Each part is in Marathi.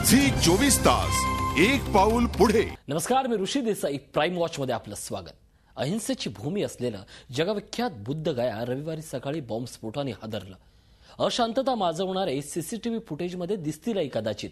झी 24 तास एक पाऊल पुढे. नमस्कार, मी ऋषी देसाई. प्राईम वॉच मध्ये आपलं स्वागत. अहिंसेची भूमी असलेलं जगविख्यात बुद्धगया रविवारी सकाळी बॉम्बस्फोटाने हादरलं. अशांतता माजवणारे सीसीटीव्ही फुटेजमध्ये दिसतीलही कदाचित,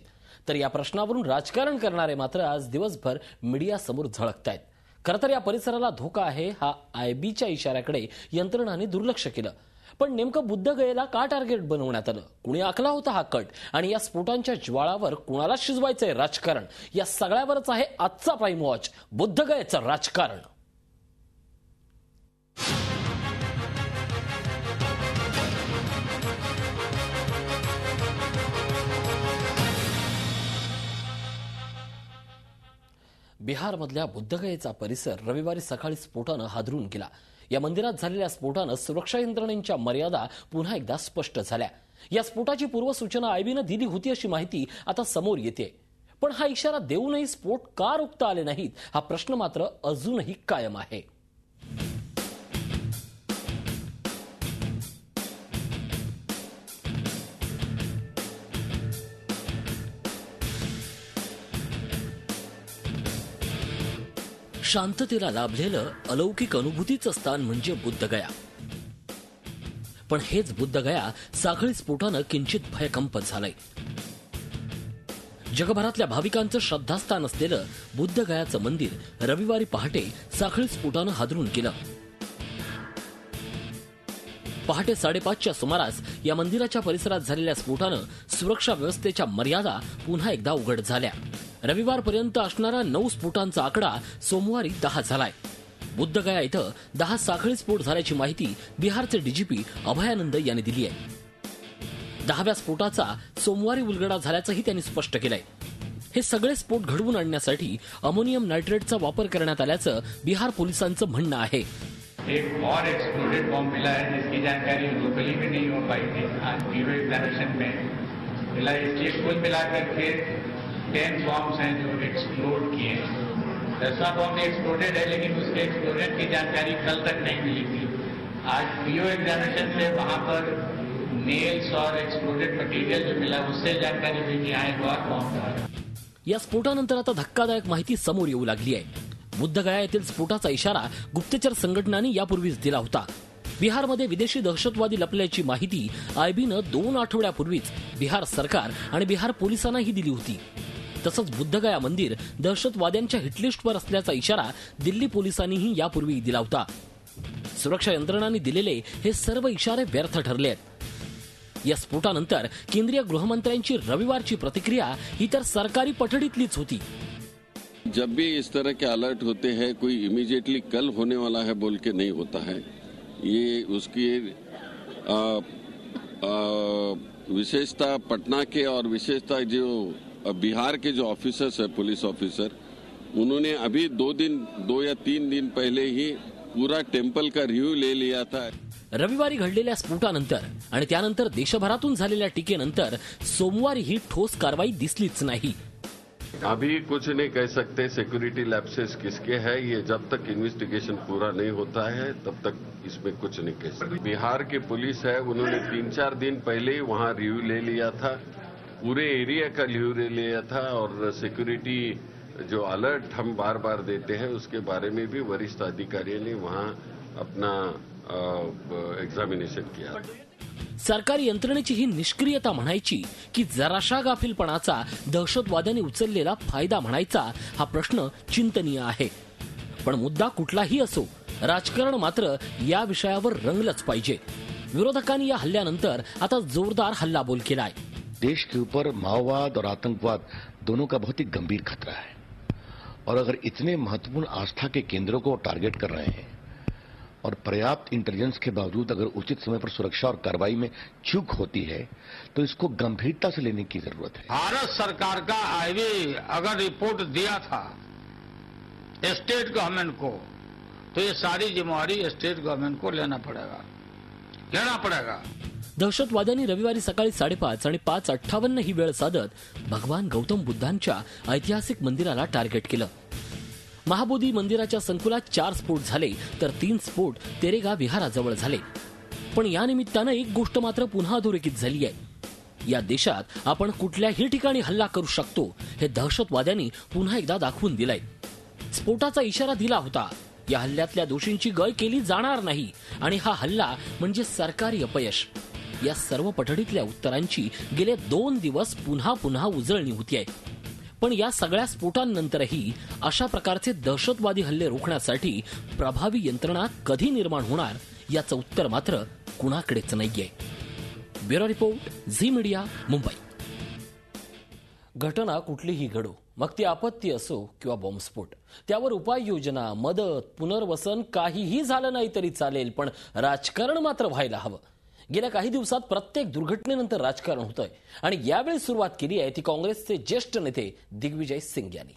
तर या प्रश्नावरून राजकारण करणारे मात्र आज दिवसभर मीडियासमोर झळकतायत. खरं तर या परिसराला धोका आहे हा आयबीच्या इशाऱ्याकडे यंत्रणांनी दुर्लक्ष केलं. पण नेमकं बुद्धगयेला का टार्गेट बनवण्यात आलं, कुणी आखला होता हा कट, आणि या स्फोटांच्या ज्वाळावर कुणाला शिजवायचंय राजकारण, या सगळ्यावरच आहे आजचा प्राईम वॉच. बुद्धगयेचं राजकारण. बिहारमधल्या बुद्धगयेचा परिसर रविवारी सकाळी स्फोटानं हादरून गेला. या मंदिरात झालेल्या स्फोटानं सुरक्षा यंत्रणेच्या मर्यादा पुन्हा एकदा स्पष्ट झाल्या. या स्फोटाची पूर्वसूचना आयबीनं दिली होती अशी माहिती आता समोर येते. पण हा इशारा देऊनही स्फोट का रोखता आले नाहीत हा प्रश्न मात्र अजूनही कायम आहे. शांततेला लाभलेलं अलौकिक अनुभूतीचं स्थान म्हणजे बुद्धगया. पण हेच बुद्धगया साखळी स्फोटानं किंचित भयकंप झालंय. जगभरातल्या भाविकांचं श्रद्धास्थान असलेलं बुद्धगयाचं मंदिर रविवारी पहाटे साखळी स्फोटानं हादरून गेलं. पहाटे 5:30च्या सुमारास या मंदिराच्या परिसरात झालेल्या स्फोटानं सुरक्षा व्यवस्थेच्या मर्यादा पुन्हा एकदा उघड झाल्या. रविवारपर्यंत असणारा 9 स्फोटांचा आकडा सोमवारी 10 झालाय. बुद्धगया इथं 10 साखळी स्फोट झाल्याची माहिती बिहारचे डीजीपी अभयानंद यांनी दिली आहे. 10व्या स्फोटाचा सोमवारी उलगडा झाल्याचंही त्यांनी स्पष्ट केलंय. हे सगळे स्फोट घडवून आणण्यासाठी अमोनियम नायट्रेटचा वापर करण्यात आल्याचं बिहार पोलिसांचं म्हणणं आहे. एक और एक्सप्लोडेड बॉम्ब मिला है जिसकी जानकारी लोकली में नहीं हो पाई थी. आज पीओ एग्जामिनेशन में मिला. इसलिए कुल मिलाकर के 10 बॉम्ब्स हैं जो एक्सप्लोड किए. 10वां बॉम्ब एक्सप्लोडेड है, लेकिन उसके एक्सप्लोजन की जानकारी कल तक नहीं मिली थी. आज पीओ एग्जामिनेशन से वहां पर नेल्स और एक्सप्लोडेड मटेरियल जो मिला उससे जानकारी हुई कि यहाँ एक और बॉम्ब था. या स्फोटानंतर आता धक्कादायक माहिती समोर येऊ लागली आहे. बुद्धगया येथील स्फोटाचा इशारा गुप्तचर संघटनांनी यापूर्वीच दिला होता. बिहारमध्ये विदेशी दहशतवादी लपल्याची माहिती आयबीनं 2 आठवड्यापूर्वीच बिहार सरकार आणि बिहार पोलिसांनाही दिली होती. तसंच बुद्धगया मंदिर दहशतवाद्यांच्या हिटलिस्टवर असल्याचा इशारा दिल्ली पोलिसांनीही यापूर्वी दिला होता. सुरक्षा यंत्रणांनी दिलेले हे सर्व इशारे व्यर्थ ठरले आहेत. या स्फोटानंतर केंद्रीय गृहमंत्र्यांची रविवारची प्रतिक्रिया ही तर सरकारी पठडीतलीच होती. जब भी इस तरह के अलर्ट होते हैं कोई इमीडिएटली कल होने वाला है बोल के नहीं होता है. ये उसकी विशेषता पटना के और विशेषता जो बिहार के जो ऑफिसर्स है, पुलिस ऑफिसर, उन्होंने अभी 2 या 3 दिन पहले ही पूरा टेम्पल का रिव्यू ले लिया था. रविवारी घडलेल्या स्फोटानंतर आणि त्यानंतर देशभरातून झालेल्या टीकेनंतर सोमवारी ही ठोस कारवाई दिसलीच नाही. अभी कुछ नहीं कह सकते सिक्योरिटी लैप्सेस किसके हैं. ये जब तक इन्वेस्टिगेशन पूरा नहीं होता है तब तक इसमें कुछ नहीं कह सकते. बिहार की पुलिस है, उन्होंने 3-4 दिन पहले ही वहां रिव्यू ले लिया था, पूरे एरिया का रिव्यू ले लिया था. और सिक्योरिटी जो अलर्ट हम बार बार देते हैं उसके बारे में भी वरिष्ठ अधिकारियों ने वहां अपना एग्जामिनेशन किया. सरकारी यंत्रणेची ही निष्क्रियता म्हणायची की जराशा गाफिलपणाचा दहशतवाद्यांनी उचललेला फायदा म्हणायचा हा प्रश्न चिंतनीय आहे. पण मुद्दा कुठलाही असो, राजकारण मात्र या विषयावर रंगलंच पाहिजे. विरोधकांनी या हल्ल्यानंतर आता जोरदार हल्लाबोल केलाय. देश के ऊपर माओवाद और आतंकवाद दोनों का बहुत ही गंभीर खतरा है. और अगर इतने महत्वपूर्ण आस्था के केंद्रों को टारगेट कर रहे हैं और पर्याप्त इंटेलिजेंस के बावजूद अगर उचित समय पर सुरक्षा और कार्रवाई में चूक होती है तो इसको गंभीरता से लेने की जरूरत है. भारत सरकार का आईबी अगर रिपोर्ट दिया था स्टेट गवर्नमेंट को तो ये सारी जिम्मेवारी स्टेट गवर्नमेंट को लेना पड़ेगा. दहशतवाद्यांनी रविवारी सकाळी 5:30 आणि 5:58 ही वेळ साधत भगवान गौतम बुद्धांच्या ऐतिहासिक मंदिराला टार्गेट केलं. महाबोधी मंदिराच्या संकुलात 4 स्फोट झाले तर 3 स्फोट तेरेगा विहाराजवळ झाले. पण या निमित्तानं एक गोष्ट मात्र पुन्हा अधोरेखित झाली आहे. या देशात आपण कुठल्याही ठिकाणी हल्ला करू शकतो हे दहशतवाद्यांनी पुन्हा एकदा दाखवून दिलंय. स्फोटाचा इशारा दिला होता. या हल्ल्यातल्या दोषींची गय केली जाणार नाही आणि हा हल्ला म्हणजे सरकारी अपयश. या सर्व पठडीतल्या उत्तरांची गेले 2 दिवस पुन्हा पुन्हा उजळणी होतीये. पण या सगळ्या स्फोटांनंतरही अशा प्रकारचे दहशतवादी हल्ले रोखण्यासाठी प्रभावी यंत्रणा कधी निर्माण होणार याचं उत्तर मात्र कुणाकडेच नाहीये. Bureau report, Zee Media, Mumbai. घटना कुठलीही घडो, मग ती आपत्ती असो किंवा बॉम्बस्फोट, त्यावर उपाययोजना, मदत, पुनर्वसन काहीही झालं नाही तरी चालेल, पण राजकारण मात्र व्हायला हवं. गेल्या काही दिवसात प्रत्येक दुर्घटनेनंतर राजकारण होतंय आणि यावेळी सुरुवात केली आहे ती काँग्रेसचे ज्येष्ठ नेते दिग्विजय सिंग यांनी.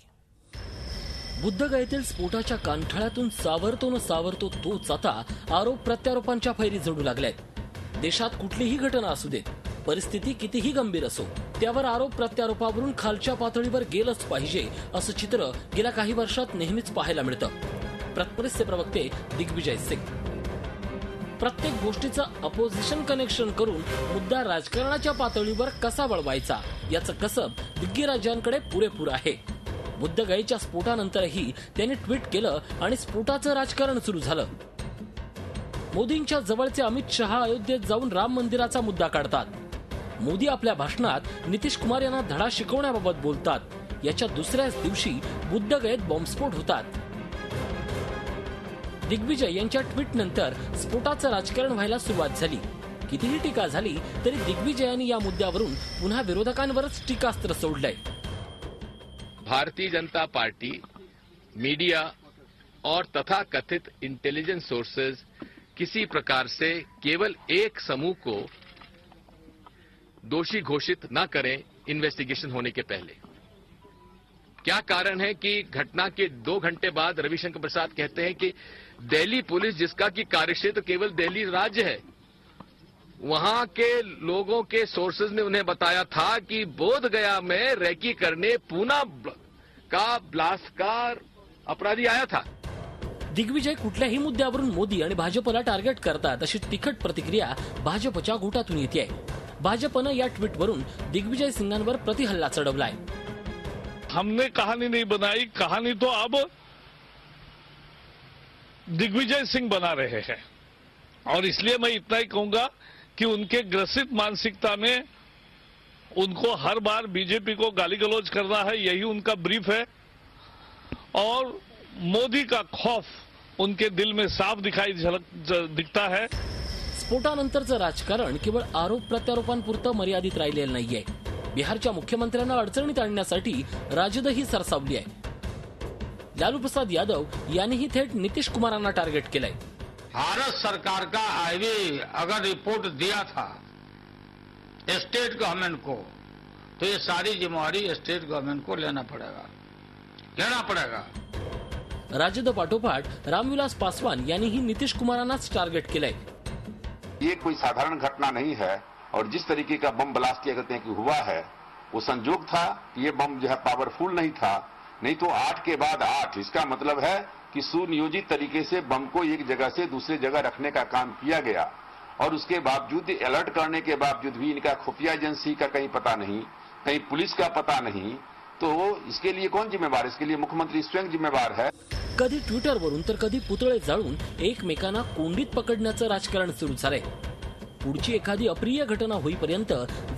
बुद्धगयेतील स्फोटाच्या कानठळ्यातून सावरतो न सावरतो तोच आता आरोप प्रत्यारोपांच्या फैरी जडू लागल्यात. देशात कुठलीही घटना असू देत, परिस्थिती कितीही गंभीर असो, त्यावर आरोप प्रत्यारोपावरून खालच्या पातळीवर गेलंच पाहिजे असं चित्र गेल्या काही वर्षात नेहमीच पाहायला मिळतं. काँग्रेसचे प्रवक्ते दिग्विजय सिंग. प्रत्येक गोष्टीचं अपोजिशन कनेक्शन करून मुद्दा राजकारणाच्या पातळीवर कसा वळवायचा याचं कसब दिग्गजराजांकडे पुरेपूर आहे. बुद्धगयेच्या स्फोटानंतरही त्यांनी ट्विट केलं आणि स्फोटाचं राजकारण सुरू झालं. मोदींच्या जवळचे अमित शहा अयोध्येत जाऊन राम मंदिराचा मुद्दा काढतात. मोदी आपल्या भाषणात नितीश कुमार यांना धडा शिकवण्याबाबत बोलतात. याच्या दुसऱ्याच दिवशी बुद्धगयेत बॉम्बस्फोट होतात. दिग्विजय यांच्या ट्विट नंतर स्फोटाचं राजकारण व्हायला सुरुवात झाली. कितीही टीका झाली तरी दिग्विजयांनी या मुद्द्यावरून पुन्हा विरोधकांवरच टीकास्त्र सोडलंय. भारतीय जनता पार्टी, मीडिया और तथाकथित इंटेलिजेंस सोर्सेज किसी प्रकार से केवल एक समूह को दोषी घोषित न करें इन्वेस्टिगेशन होने के पहले. क्या कारण है कि घटना के 2 घंटे बाद रविशंकर प्रसाद कहते हैं कि दिल्ली पुलिस, जिसका कि कार्यक्षेत्र केवल दिल्ली राज्य है, वहां के लोगों के सोर्सेज ने उन्हें बताया था कि बोध गया में रैकी करने पूना का ब्लास्टकार अपराधी आया था. दिग्विजय कुठल्याही मुद्द्यावरून मोदी आणि भाजपला टार्गेट करतात अशी तिखट प्रतिक्रिया भाजपच्या गोटातून येते. भाजपनं या ट्विटवरून दिग्विजय सिंगांवर प्रतिहल्ला चढवलाय. हमने कहानी नहीं बनाई, कहानी तो अब दिग्विजय सिंह बना रहे हैं. और इसलिए मैं इतना ही कहूंगा कि उनके ग्रसित मानसिकता में उनको हर बार बीजेपी को गाली गलौज करना है, यही उनका ब्रीफ है. और मोदी का खौफ उनके दिल में साफ दिखता है. स्फोटानंतरचं राजकारण केवळ आरोप प्रत्यारोपांपुरतं मर्यादित राहिलेलं नाहीये. बिहारच्या मुख्यमंत्र्यांना अडचणीत आणण्यासाठी राजदही सरसावली आहे. लालू प्रसाद यादव यांनीही थेट नितीश कुमारांना टार्गेट केलंय. भारत सरकार का हाईवे अगर रिपोर्ट दिया था स्टेट गवर्नमेंट को, तो ये सारी जिम्मेवारी स्टेट गवर्नमेंट को लेना पड़ेगा. राजद पाठोपाठ रामविलास पासवान यांनीही नितीश कुमारांनाच टार्गेट केलंय. ये कोई साधारण घटना नहीं है और जिस तरीके का बम ब्लास्ट किया कहते हैं कि हुआ है, वो संजोग था. ये बम जो है पावरफुल नहीं था, नहीं तो 8 के बाद 8. इसका मतलब है कि सुनियोजित तरीके से बम को एक जगह से दूसरी जगह रखने का काम किया गया और उसके बावजूद अलर्ट करने के बावजूद भी इनका खुफिया एजेंसी का कहीं पता नहीं, कहीं पुलिस का पता नहीं. तो इसके लिए कौन जिम्मेवार? इसके लिए मुख्यमंत्री स्वयं जिम्मेवार है. कधी ट्विटरवरून तर कधी पुतळे जाळून एकमेकांना कोंडीत पकडण्याचं राजकारण सुरू झालंय. पुढची एखादी अप्रिय घटना होईपर्यंत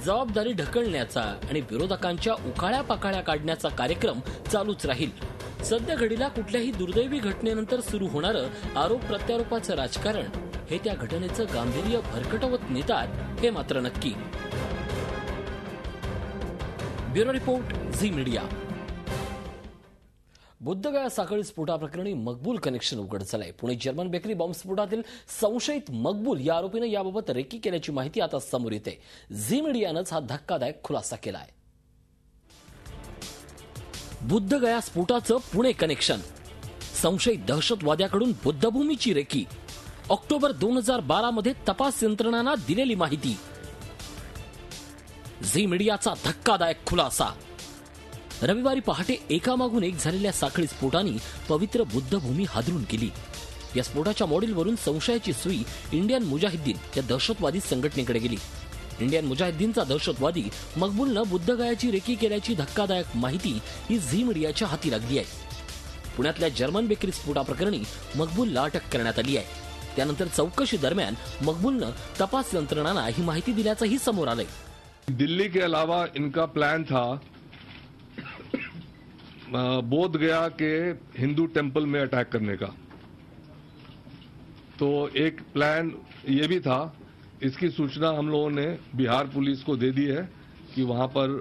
जबाबदारी ढकलण्याचा आणि विरोधकांच्या उकाळ्या पाकाळ्या काढण्याचा कार्यक्रम चालूच राहील. सध्या घडीला कुठल्याही दुर्दैवी घटनेनंतर सुरू होणारं आरोप प्रत्यारोपाचं राजकारण हे त्या घटनेचं गांभीर्य भरकटवत नेतात हे मात्र नक्की. Bureau report, Zee Media. बुद्धगया साखळी स्फोटाप्रकरणी मकबूल कनेक्शन उघड झालंय. पुणे जर्मन बेकरी बॉम्बस्फोटातील संशयित मकबूल या आरोपीनं याबाबत रेकी केल्याची माहिती आता समोर येते. झी मीडियानंच हा धक्कादायक खुलासा केलाय. बुद्धगया स्फोटाचं पुणे कनेक्शन, संशयित दहशतवाद्याकडून बुद्धभूमीची रेकी, ऑक्टोबर 2012 मध्ये तपास यंत्रणांना दिलेली माहिती. झी मीडियाचा धक्कादायक खुलासा. रविवारी पहाटे एकामागून एक झालेल्या साखळी स्फोटांनी पवित्र बुद्धभूमी हादरून गेली. या स्फोटाच्या मॉडेलवरून संशयाची सुई इंडियन मुजाहिद्दीन या दहशतवादी संघटनेकडे गेली. इंडियन मुजाहिद्दीनचा दहशतवादी मकबूलनं बुद्धगयाची रेकी केल्याची धक्कादायक माहिती ही झी मीडियाच्या हाती लागली आहे. पुण्यातल्या जर्मन बेकरी स्फोटाप्रकरणी मकबूलला अटक करण्यात आली आहे. त्यानंतर चौकशी दरम्यान मकबूलनं तपास यंत्रणांना ही माहिती दिल्याचंही समोर आलंय. दिल्ली के अलावा इनका प्लान था बोध गया के हिंदू टेंपल में अटैक करने का. तो एक प्लान ये भी था. इसकी सूचना हम लोगों ने बिहार पुलिस को दे दी है कि वहां पर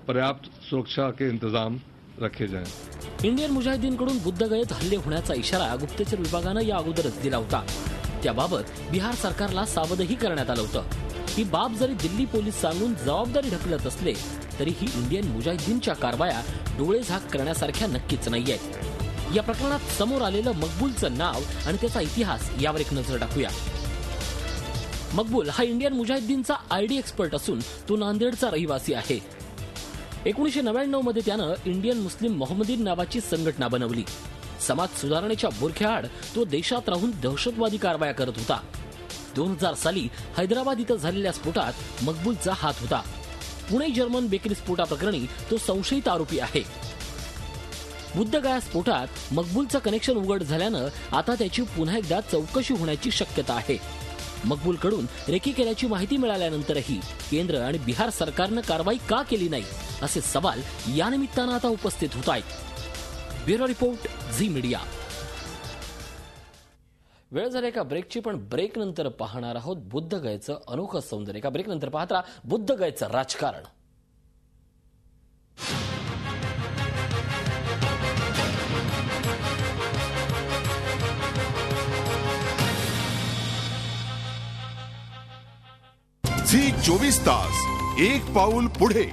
पर्याप्त सुरक्षा के इंतजाम रखे जाएं. इंडियन मुजाहिद्दीनकडून बुद्धगयेत हल्ले होण्याचा इशारा गुप्तचर विभागानं या अगोदरच दिला होता. त्याबाबत बिहार सरकारला सावधही करण्यात आलं होतं. ही बाब जरी दिल्ली पोलीस सांगून जबाबदारी ढकलत असले तरी ही इंडियन मुजाहिद्दीनच्या कारवाया डोळेझाक करण्यासारख्या नक्कीच नाहीयेत. या प्रकरणात समोर आलेलं मकबूलचं नाव आणि त्याचा इतिहास यावर एक नजर टाकूया. मकबूल हा इंडियन मुजाहिद्दीनचा आयडी एक्सपर्ट असून तो नांदेडचा रहिवासी आहे. 1999 मध्ये त्यानं इंडियन मुस्लिम मोहम्मदीन नावाची संघटना बनवली. समाज सुधारणेच्या बोरख्याआड तो देशात राहून दहशतवादी कारवाया करत होता. 2000 साली हैदराबाद इथं झालेल्या स्फोटात मकबूलचा हात होता. पुणे जर्मन बेकरी स्फोटाप्रकरणी तो संशयित आरोपी आहे. बुद्धगया स्फोटात मकबूलचं कनेक्शन उघड झाल्यानं आता त्याची पुन्हा एकदा चौकशी होण्याची शक्यता आहे. मकबूलकडून रेकी केल्याची माहिती मिळाल्यानंतरही केंद्र आणि बिहार सरकारनं कारवाई का केली नाही असे सवाल या निमित्तानं आता उपस्थित होत आहेत. Bureau report, Zee Media. वेळ झाली एका ब्रेकची, पण ब्रेक नंतर पाहणार आहोत बुद्धगयेचं अनोखं सौंदर्य. एका ब्रेक नंतर पाहत राहा बुद्धगयेचं राजकारण. झी 24 तास एक पाऊल पुढे.